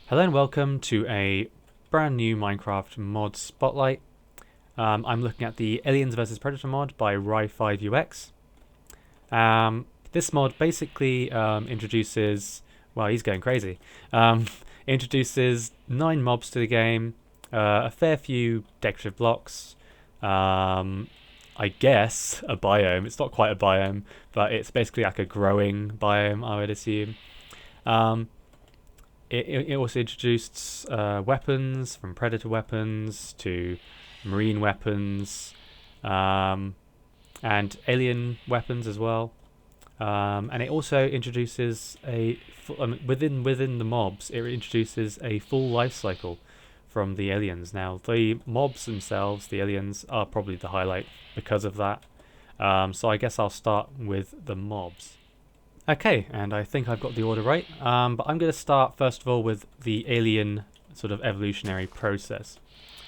Hello and welcome to a brand new Minecraft mod spotlight. I'm looking at the Aliens vs Predator mod by Rye5UX. This mod basically introduces, well, he's going crazy, introduces 9 mobs to the game, a fair few decorative blocks, I guess a biome. It's not quite a biome, but it's basically like a growing biome, I would assume. It also introduced weapons, from predator weapons to marine weapons, and alien weapons as well. And it also introduces within the mobs. It introduces a full life cycle from the aliens. Now the mobs themselves, the aliens, are probably the highlight because of that. So I guess I'll start with the mobs. Okay, and I think I've got the order right, but I'm going to start first of all with the alien sort of evolutionary process.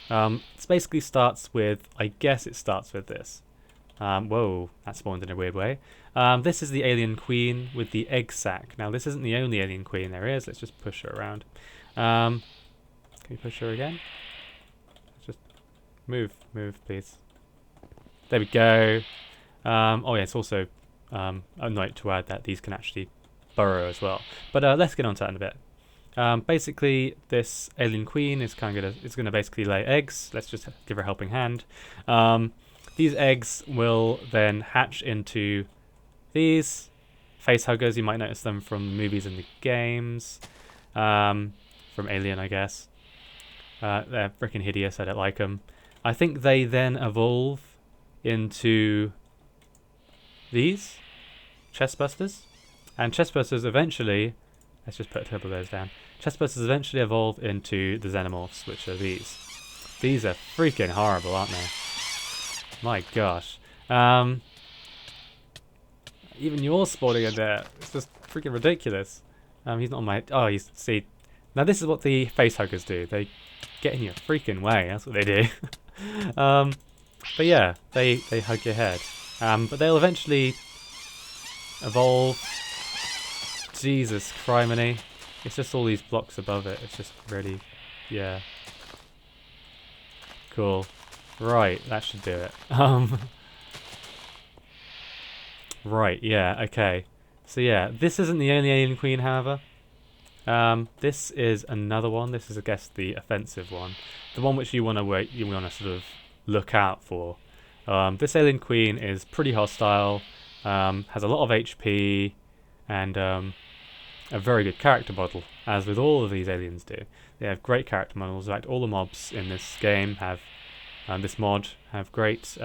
It basically starts with, I guess it starts with this. Whoa, that spawned in a weird way. This is the alien queen with the egg sac. Now this isn't the only alien queen there is, let's just push her around. Can you push her again? Just move please. There we go. Oh yeah, it's also a note to add that these can actually burrow as well. But let's get on to that in a bit. Basically, this alien queen is gonna basically lay eggs. Let's just give her a helping hand. These eggs will then hatch into these facehuggers. You might notice them from the movies and the games, from Alien, I guess. They're freaking hideous. I don't like them. I think they then evolve into these chestbusters, and chestbusters eventually, let's just put a couple of those down. Chestbusters eventually evolve into the xenomorphs, which are these. These are freaking horrible, aren't they? My gosh. Even you're spawning in there. It's just freaking ridiculous. He's not on my. Oh, you see. Now this is what the facehuggers do. They get in your freaking way. That's what they do. But yeah, they hug your head. But they'll eventually evolve. Jesus criminy. It's just all these blocks above it. It's just really, yeah. Cool. Right, that should do it. Right, yeah, okay. So yeah, this isn't the only alien queen, however. This is another one. This is, I guess, the offensive one. The one which you want to sort of look out for. This alien queen is pretty hostile, has a lot of HP, and a very good character model, as with all of these aliens do. They have great character models. In fact, all the mobs in this game have, this mod, have great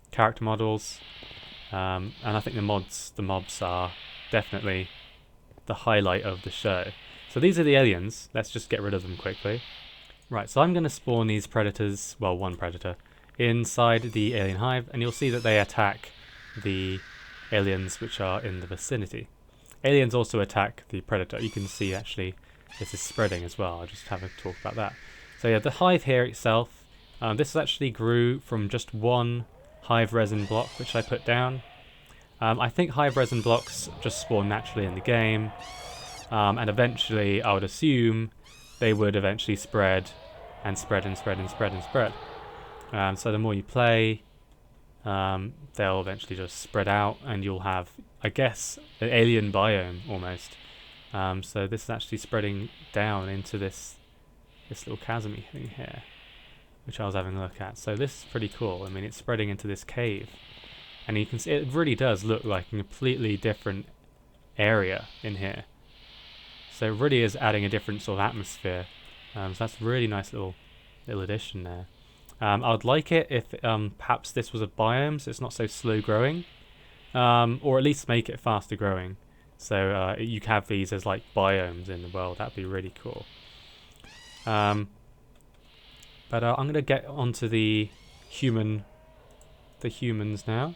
character models, and I think the mobs are definitely the highlight of the show. So these are the aliens. Let's just get rid of them quickly. Right, so I'm going to spawn these predators, well, one predator, inside the alien hive, and you'll see that they attack the aliens which are in the vicinity. Aliens also attack the predator. You can see actually this is spreading as well. I'll just have a talk about that. So yeah, the hive here itself, this actually grew from just one hive resin block which I put down. I think hive resin blocks just spawn naturally in the game, and eventually I would assume they would eventually spread and spread and spread and spread and spread. So the more you play, they'll eventually just spread out, and you'll have, I guess, an alien biome almost. So this is actually spreading down into this little chasm-y thing here, which I was having a look at. So this is pretty cool. I mean, it's spreading into this cave, and you can see it really does look like a completely different area in here. So it really is adding a different sort of atmosphere. So that's a really nice little addition there. I would like it if perhaps this was a biome, so it's not so slow growing, or at least make it faster growing. So you have these as like biomes in the world. That'd be really cool. But I'm gonna get onto the humans now.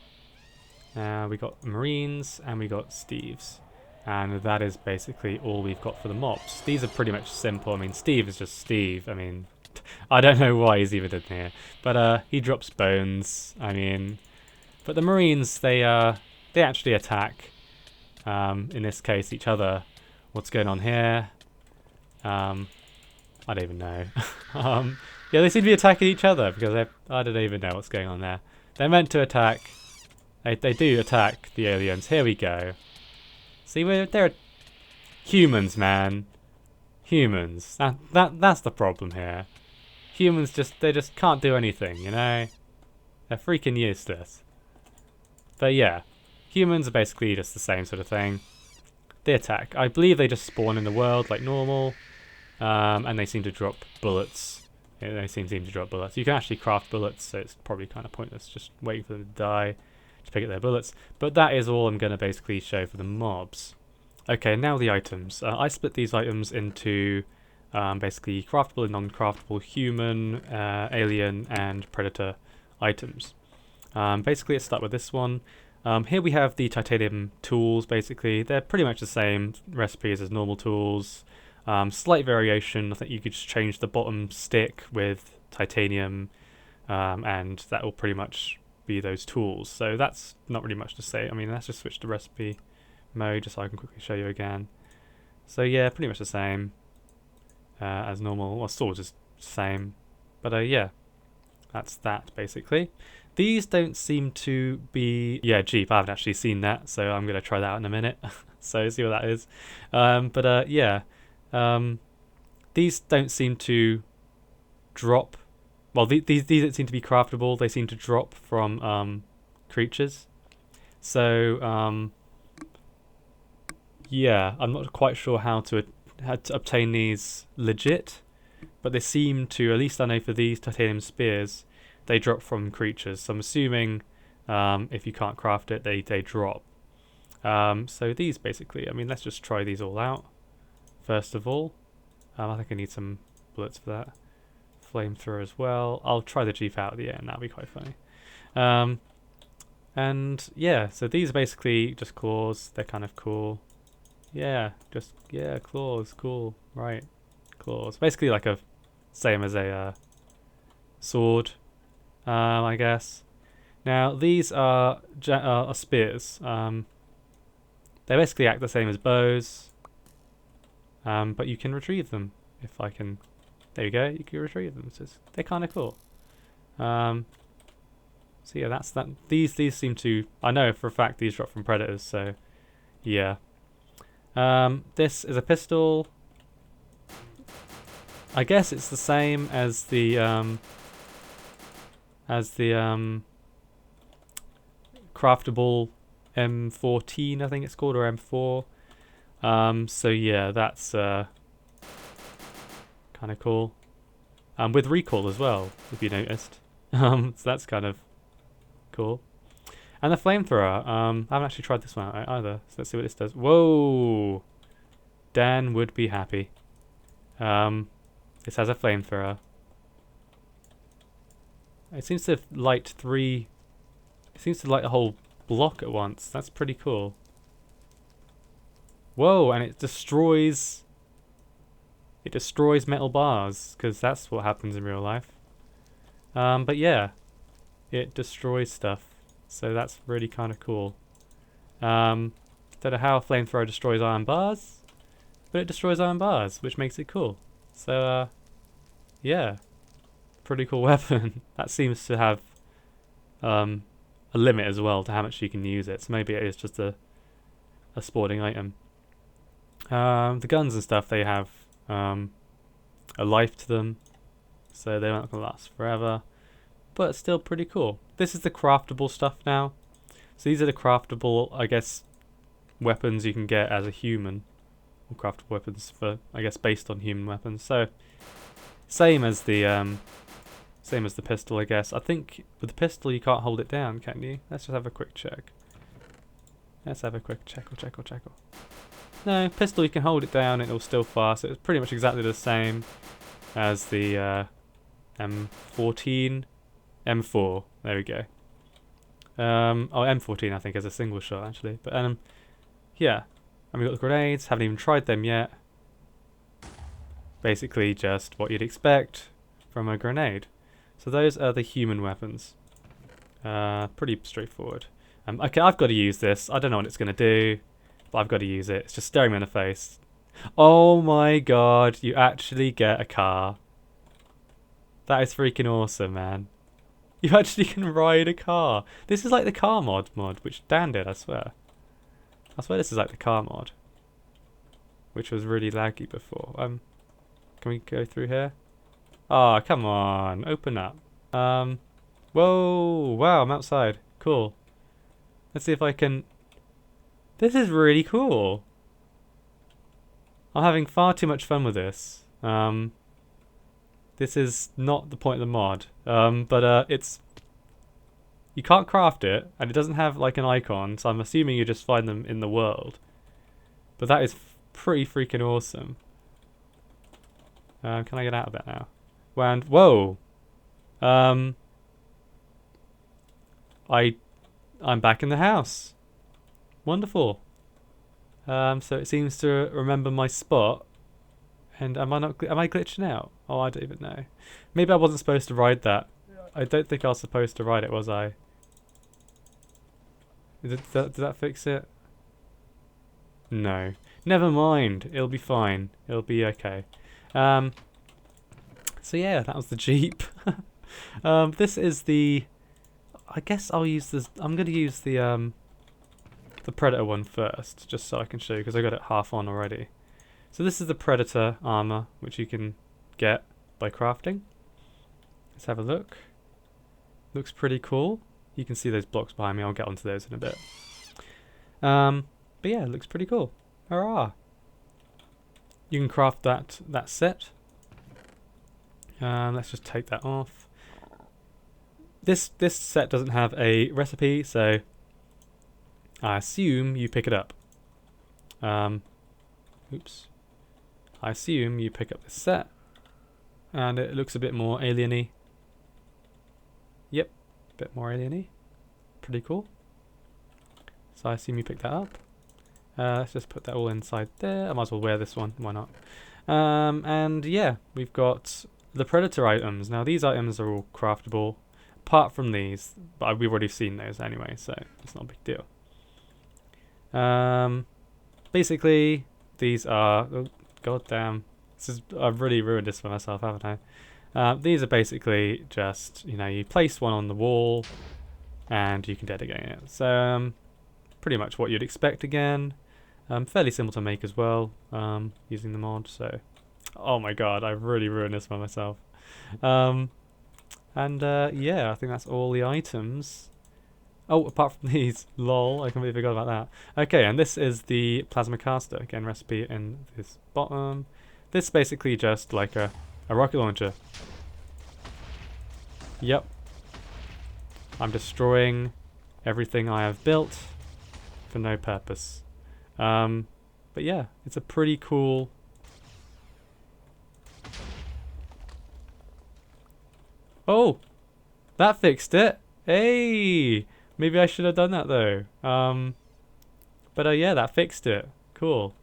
We got Marines and we got Steves, and that is basically all we've got for the mobs. These are pretty much simple. I mean, Steve is just Steve. I mean, I don't know why he's even in here, but he drops bones. I mean, but the Marines, they actually attack, in this case, each other. What's going on here? I don't even know. Yeah, they seem to be attacking each other because I don't even know what's going on there. They're meant to attack. They do attack the aliens. Here we go. See, they're humans, man. Humans. That's the problem here. Humans they just can't do anything, you know? They're freaking useless. But yeah, humans are basically just the same sort of thing. They attack. I believe they just spawn in the world like normal. And they seem to drop bullets. Yeah, they seem to drop bullets. You can actually craft bullets, so it's probably kind of pointless just waiting for them to die to pick up their bullets. But that is all I'm going to basically show for the mobs. Okay, now the items. I split these items into basically craftable and non-craftable human, alien, and predator items. Basically, let's start with this one. Here we have the titanium tools, basically. They're pretty much the same recipes as normal tools. Slight variation. I think you could just change the bottom stick with titanium, and that will pretty much be those tools. So that's not really much to say. I mean, let's just switch to recipe mode just so I can quickly show you again. So yeah, pretty much the same as normal. Well, sort of just the same. But yeah, that's that basically. These don't seem to be... Yeah, Jeep, I haven't actually seen that, so I'm going to try that out in a minute. So see what that is. Yeah. These don't seem to drop. Well, these don't seem to be craftable. They seem to drop from creatures. So yeah, I'm not quite sure how to obtain these legit, but they seem to, at least I know for these titanium spears, they drop from creatures. So I'm assuming if you can't craft it, they drop. So these basically, I mean, let's just try these all out. First of all, I think I need some bullets for that. Flamethrower as well. I'll try the Jeep out at the end. That'll be quite funny. And yeah, so these are basically just claws. They're kind of cool. Yeah, claws, cool. Right, claws. Basically like a same as a sword, I guess. Now these are spears. They basically act the same as bows. But you can retrieve them if I can. There you go. You can retrieve them. So they're kind of cool. So yeah, that's that. These seem to. I know for a fact these drop from predators. So yeah. This is a pistol. I guess it's the same as the craftable M14. I think it's called, or M4. So yeah, that's kind of cool. With recoil as well, if you noticed. So that's kind of cool. And the flamethrower, I haven't actually tried this one out either. So let's see what this does. Whoa! Dan would be happy. This has a flamethrower. It seems to light it seems to light a whole block at once. That's pretty cool. Whoa, and it destroys metal bars, because that's what happens in real life. But yeah, it destroys stuff, so that's really kind of cool. Don't know how a flamethrower destroys iron bars, but it destroys iron bars, which makes it cool. So yeah, pretty cool weapon. That seems to have a limit as well to how much you can use it, so maybe it is just a sporting item. The guns and stuff, they have a life to them, so they're not going to last forever, but it's still pretty cool. This is the craftable stuff now. So these are the craftable, I guess, weapons you can get as a human, or craftable weapons for, I guess, based on human weapons. So same as the pistol, I guess. I think with the pistol you can't hold it down, can you? Let's just have a quick check. Let's have a quick check. No, pistol you can hold it down and it'll still fire, so it's pretty much exactly the same as the M14. M4, there we go. M14 I think is a single shot actually, but yeah. And we've got the grenades, haven't even tried them yet. Basically just what you'd expect from a grenade. So those are the human weapons. Pretty straightforward. Okay, I've got to use this. I don't know what it's going to do, but I've got to use it. It's just staring me in the face. Oh my god, you actually get a car. That is freaking awesome, man. You actually can ride a car. This is like the car mod, which Dan did, I swear. I swear this is like the car mod, which was really laggy before. Can we go through here? Oh, come on, open up. Whoa, wow, I'm outside. Cool. Let's see if I can... This is really cool. I'm having far too much fun with this. This is not the point of the mod. But it's... You can't craft it, and it doesn't have like an icon, so I'm assuming you just find them in the world. But that is pretty freaking awesome. Can I get out of that now? And whoa! I'm back in the house. Wonderful. So it seems to remember my spot. And am I glitching out? Oh, I don't even know. Maybe I wasn't supposed to ride that. I don't think I was supposed to ride it, was I? Did that fix it? No. Never mind. It'll be fine. It'll be okay. So yeah, that was the Jeep. This is the... I guess I'll use this... I'm going to use the Predator one first, just so I can show you, because I got it half on already. So this is the Predator armor, which you can get by crafting. Let's have a look. Looks pretty cool. You can see those blocks behind me. I'll get onto those in a bit. But yeah, it looks pretty cool. Hurrah! You can craft that set. Let's just take that off. This set doesn't have a recipe, so I assume you pick it up. Oops. I assume you pick up this set, and it looks a bit more alien-y. Yep, a bit more alien-y. Pretty cool. So I assume you pick that up. Let's just put that all inside there. I might as well wear this one. Why not? And yeah, we've got the Predator items. Now these items are all craftable, apart from these, but we've already seen those anyway, so it's not a big deal. Basically, these are... Oh, God damn. I've really ruined this for myself, haven't I? These are basically just, you place one on the wall and you can dedicate it. So, pretty much what you'd expect again. Fairly simple to make as well, using the mod, so... Oh my god, I've really ruined this for myself. Yeah, I think that's all the items. Oh, apart from these, lol, I completely forgot about that. Okay, and this is the plasma caster. Again, recipe in this bottom. This is basically just like a rocket launcher. Yep. I'm destroying everything I have built for no purpose. But yeah, it's a pretty cool... Oh! That fixed it! Hey! Maybe I should have done that though. But yeah, that fixed it. Cool.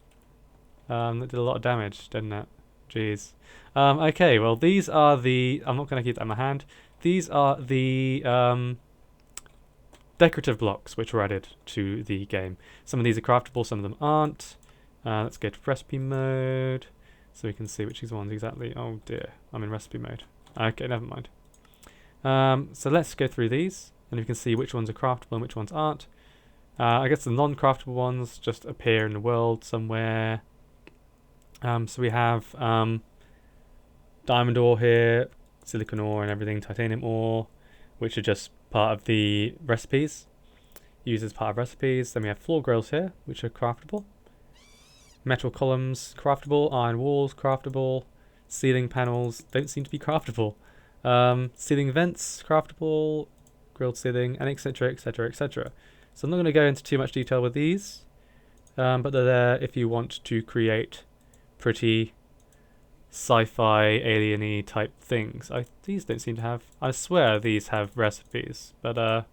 That did a lot of damage, didn't it? Jeez. Okay, well these are the... I'm not going to keep that in my hand. These are the decorative blocks which were added to the game. Some of these are craftable, some of them aren't. Let's go to recipe mode so we can see which ones exactly. Oh dear, I'm in recipe mode. Okay, never mind. So let's go through these, and you can see which ones are craftable and which ones aren't. I guess the non-craftable ones just appear in the world somewhere. So we have diamond ore here, silicon ore and everything, titanium ore, which are just part of the recipes, used as part of recipes. Then we have floor grills here, which are craftable. Metal columns, craftable. Iron walls, craftable. Ceiling panels don't seem to be craftable. Ceiling vents, craftable. Grilled ceiling, and etc, etc, etc. So I'm not going to go into too much detail with these, but they're there if you want to create pretty sci-fi, alien-y type things. These don't seem to have... I swear these have recipes, but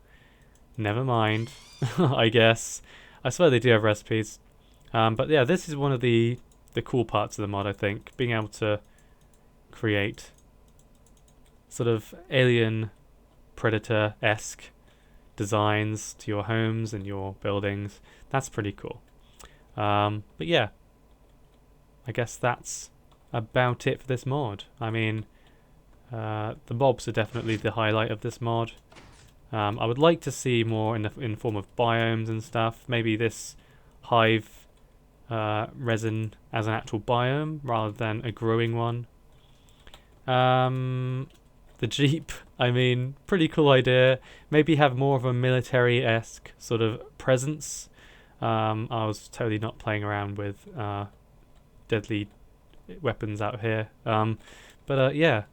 never mind, I guess. I swear they do have recipes. But yeah, this is one of the cool parts of the mod, I think. Being able to create sort of alien Predator-esque designs to your homes and your buildings. That's pretty cool. But yeah, I guess that's about it for this mod. I mean, the mobs are definitely the highlight of this mod. I would like to see more in the form of biomes and stuff. Maybe this hive resin as an actual biome rather than a growing one. The Jeep, I mean, pretty cool idea. Maybe have more of a military-esque sort of presence. I was totally not playing around with deadly weapons out here. But yeah,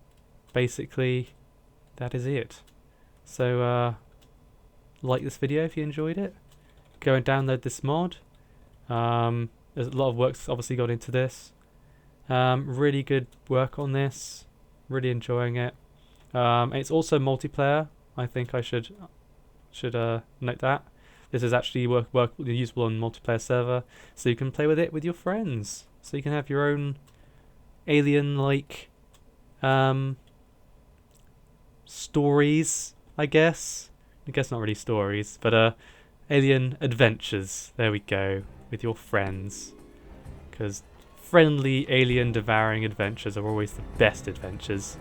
basically that is it. So like this video if you enjoyed it. Go and download this mod. There's a lot of work's obviously got into this. Really good work on this. Really enjoying it. It's also multiplayer. I think I should note that. This is actually usable on multiplayer server, so you can play with it with your friends. So you can have your own alien-like stories, I guess. I guess not really stories, but alien adventures. There we go, with your friends. Because friendly alien devouring adventures are always the best adventures.